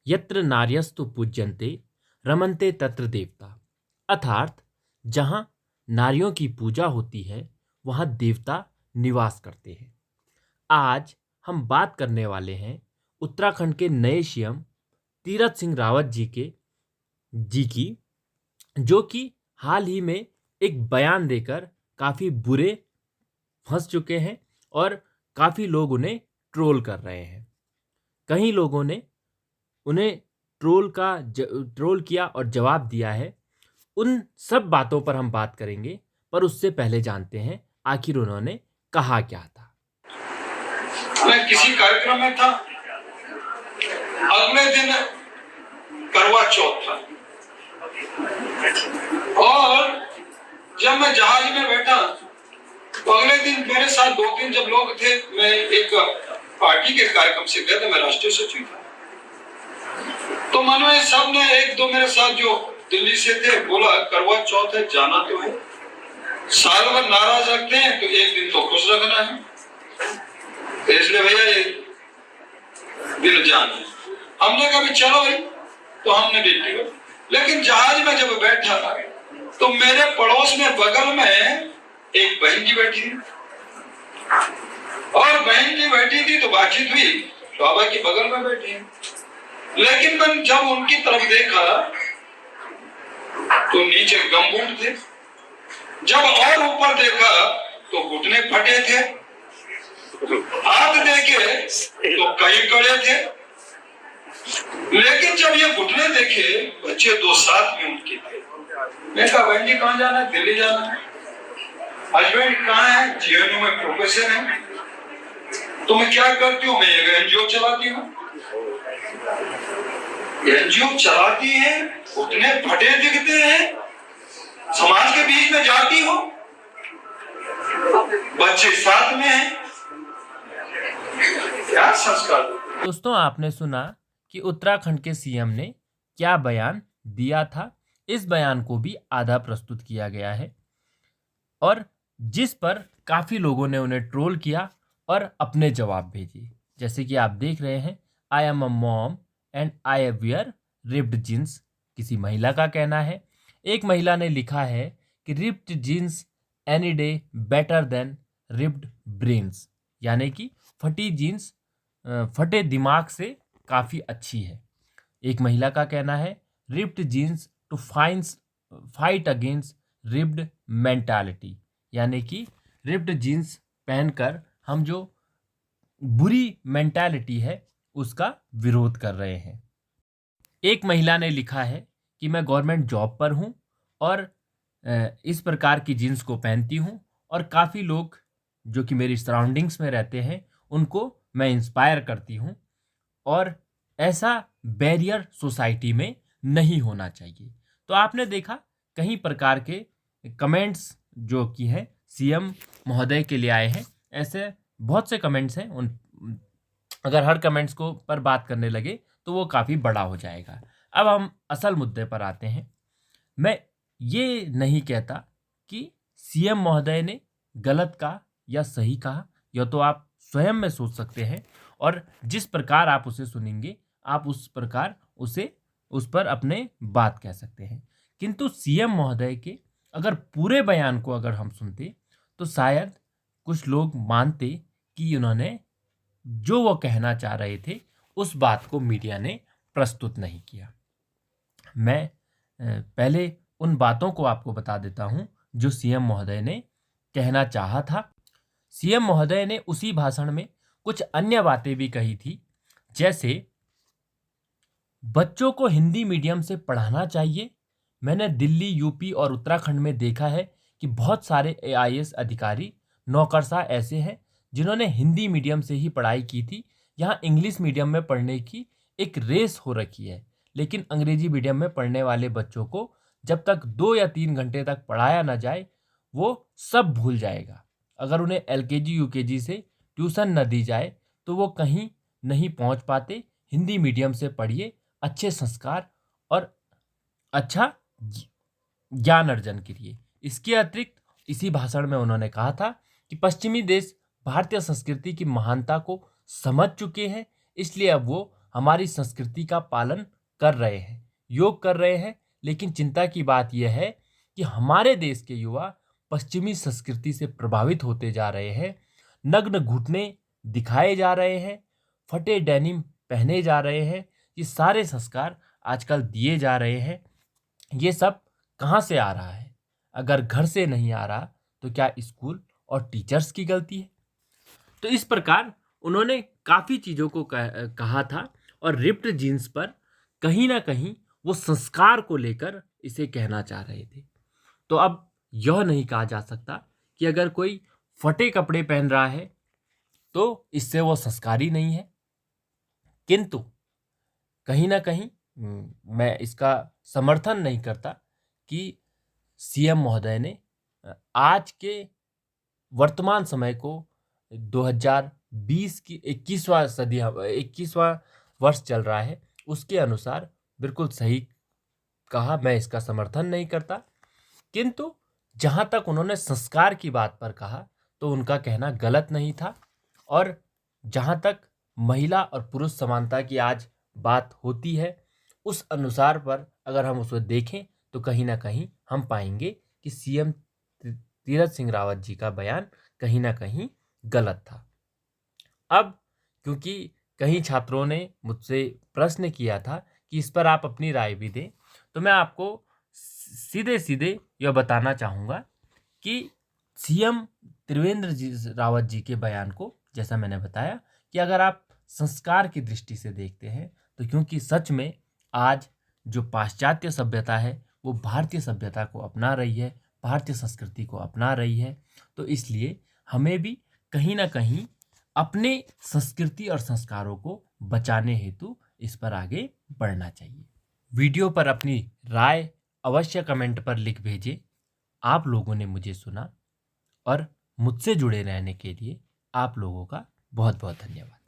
यत्र नार्यस्तु पूज्यन्ते रमन्ते तत्र देवता। अर्थात जहाँ नारियों की पूजा होती है वहाँ देवता निवास करते हैं। आज हम बात करने वाले हैं उत्तराखंड के नए सीएम तीरथ सिंह रावत जी की जो कि हाल ही में एक बयान देकर काफ़ी बुरे फंस चुके हैं और काफ़ी लोग उन्हें ट्रोल कर रहे हैं। कई लोगों ने उन्हें ट्रोल किया और जवाब दिया है। उन सब बातों पर हम बात करेंगे, पर उससे पहले जानते हैं आखिर उन्होंने कहा क्या था। मैं किसी कार्यक्रम में था, अगले दिन करवा चौथ था और जब मैं जहाज में बैठा तो अगले दिन मेरे साथ 2-3 जब लोग थे, मैं एक पार्टी के कार्यक्रम से गया था, मैं राष्ट्रीय सचिव था। तो मन में सब ने, 1-2 मेरे साथ जो दिल्ली से थे, बोला करवा चौथ है, जाना तो है, साल भर नाराज रखते हैं तो एक दिन तो खुश रखना है, तो इसलिए भैया ये दिन जाना है। हमने कहा चलो भाई, तो हमने ड्यूटी कर। लेकिन जहाज में जब बैठा तो मेरे पड़ोस में बगल में एक बहन जी बैठी थी और बहन जी बैठी थी तो बातचीत हुई, बाबा की बगल में बैठी है। लेकिन मैं जब उनकी तरफ देखा तो नीचे गमबूट थे, जब और ऊपर देखा तो घुटने फटे थे, हाथ देखे तो कई कड़े थे। लेकिन जब ये घुटने देखे, बच्चे 2 साथ में उनके थे। मैं कहा बहन जी कहाँ जाना है? दिल्ली जाना है। हस्बैंड कहाँ है? जीएनयू में प्रोफेसर है। तुम क्या करती हो? मैं एक एनजीओ चलाती हूँ। एनजीओ चलाती है, घुटने फटे दिखते हैं, समाज के बीच में जाती हो, बच्चे साथ में हैं, क्या संस्कार। दोस्तों, आपने सुना कि उत्तराखंड के सीएम ने क्या बयान दिया था। इस बयान को भी आधा प्रस्तुत किया गया है और जिस पर काफ़ी लोगों ने उन्हें ट्रोल किया और अपने जवाब भेजे। जैसे कि आप देख रहे हैं, I am a mom and I wear ripped jeans, किसी महिला का कहना है। एक महिला ने लिखा है कि ripped jeans any day better than ripped brains, यानी कि फटी जीन्स फटे दिमाग से काफ़ी अच्छी है। एक महिला का कहना है ripped jeans to fight against ripped mentality, यानी कि रिप्ड जीन्स पहनकर हम जो बुरी मेंटालिटी है उसका विरोध कर रहे हैं। एक महिला ने लिखा है कि मैं गवर्नमेंट जॉब पर हूँ और इस प्रकार की जीन्स को पहनती हूँ और काफ़ी लोग जो कि मेरी सराउंडिंग्स में रहते हैं उनको मैं इंस्पायर करती हूँ और ऐसा बैरियर सोसाइटी में नहीं होना चाहिए। तो आपने देखा कई प्रकार के कमेंट्स जो कि हैं सीएम महोदय के लिए आए हैं। ऐसे बहुत से कमेंट्स हैं, उन अगर हर कमेंट्स को पर बात करने लगे तो वो काफ़ी बड़ा हो जाएगा। अब हम असल मुद्दे पर आते हैं। मैं ये नहीं कहता कि सीएम महोदय ने गलत कहा या सही कहा, यह तो आप स्वयं में सोच सकते हैं और जिस प्रकार आप उसे सुनेंगे आप उस प्रकार उस पर अपने बात कह सकते हैं। किंतु सीएम महोदय के अगर पूरे बयान को अगर हम सुनते तो शायद कुछ लोग मानते कि उन्होंने जो वो कहना चाह रहे थे उस बात को मीडिया ने प्रस्तुत नहीं किया। मैं पहले उन बातों को आपको बता देता हूं जो सीएम महोदय ने कहना चाहा था। सीएम महोदय ने उसी भाषण में कुछ अन्य बातें भी कही थी, जैसे बच्चों को हिंदी मीडियम से पढ़ाना चाहिए। मैंने दिल्ली, यूपी और उत्तराखंड में देखा है कि बहुत सारे एआईएएस अधिकारी, नौकरशाह ऐसे हैं जिन्होंने हिंदी मीडियम से ही पढ़ाई की थी। यहाँ इंग्लिश मीडियम में पढ़ने की एक रेस हो रखी है, लेकिन अंग्रेजी मीडियम में पढ़ने वाले बच्चों को जब तक 2 या 3 घंटे तक पढ़ाया ना जाए वो सब भूल जाएगा। अगर उन्हें एलकेजी यूकेजी से ट्यूशन न दी जाए तो वो कहीं नहीं पहुंच पाते। हिंदी मीडियम से पढ़िए, अच्छे संस्कार और अच्छा ज्ञान अर्जन करिए। इसके अतिरिक्त इसी भाषण में उन्होंने कहा था कि पश्चिमी देश भारतीय संस्कृति की महानता को समझ चुके हैं, इसलिए अब वो हमारी संस्कृति का पालन कर रहे हैं, योग कर रहे हैं, लेकिन चिंता की बात यह है कि हमारे देश के युवा पश्चिमी संस्कृति से प्रभावित होते जा रहे हैं। नग्न घुटने दिखाए जा रहे हैं, फटे डेनिम पहने जा रहे हैं। ये सारे संस्कार आजकल दिए जा रहे हैं। ये सब कहाँ से आ रहा है? अगर घर से नहीं आ रहा तो क्या स्कूल और टीचर्स की गलती है? तो इस प्रकार उन्होंने काफ़ी चीज़ों को कहा था और रिप्ड जीन्स पर कहीं ना कहीं वो संस्कार को लेकर इसे कहना चाह रहे थे। तो अब यह नहीं कहा जा सकता कि अगर कोई फटे कपड़े पहन रहा है तो इससे वो संस्कारी नहीं है, किंतु कहीं ना कहीं मैं इसका समर्थन नहीं करता कि सीएम महोदय ने आज के वर्तमान समय को 2020 की 21वां सदी 21वां वर्ष चल रहा है, उसके अनुसार बिल्कुल सही कहा। मैं इसका समर्थन नहीं करता, किंतु जहाँ तक उन्होंने संस्कार की बात पर कहा तो उनका कहना गलत नहीं था। और जहाँ तक महिला और पुरुष समानता की आज बात होती है, उस अनुसार पर अगर हम उसे देखें तो कहीं ना कहीं हम पाएंगे कि सीएम तीरथ सिंह रावत जी का बयान कहीं ना कहीं गलत था। अब क्योंकि कई छात्रों ने मुझसे प्रश्न किया था कि इस पर आप अपनी राय भी दें, तो मैं आपको सीधे सीधे यह बताना चाहूँगा कि सीएम त्रिवेंद्र रावत जी के बयान को, जैसा मैंने बताया कि अगर आप संस्कार की दृष्टि से देखते हैं तो क्योंकि सच में आज जो पाश्चात्य सभ्यता है वो भारतीय सभ्यता को अपना रही है, भारतीय संस्कृति को अपना रही है, तो इसलिए हमें भी कहीं ना कहीं अपने संस्कृति और संस्कारों को बचाने हेतु इस पर आगे बढ़ना चाहिए। वीडियो पर अपनी राय अवश्य कमेंट पर लिख भेजें। आप लोगों ने मुझे सुना और मुझसे जुड़े रहने के लिए आप लोगों का बहुत बहुत धन्यवाद।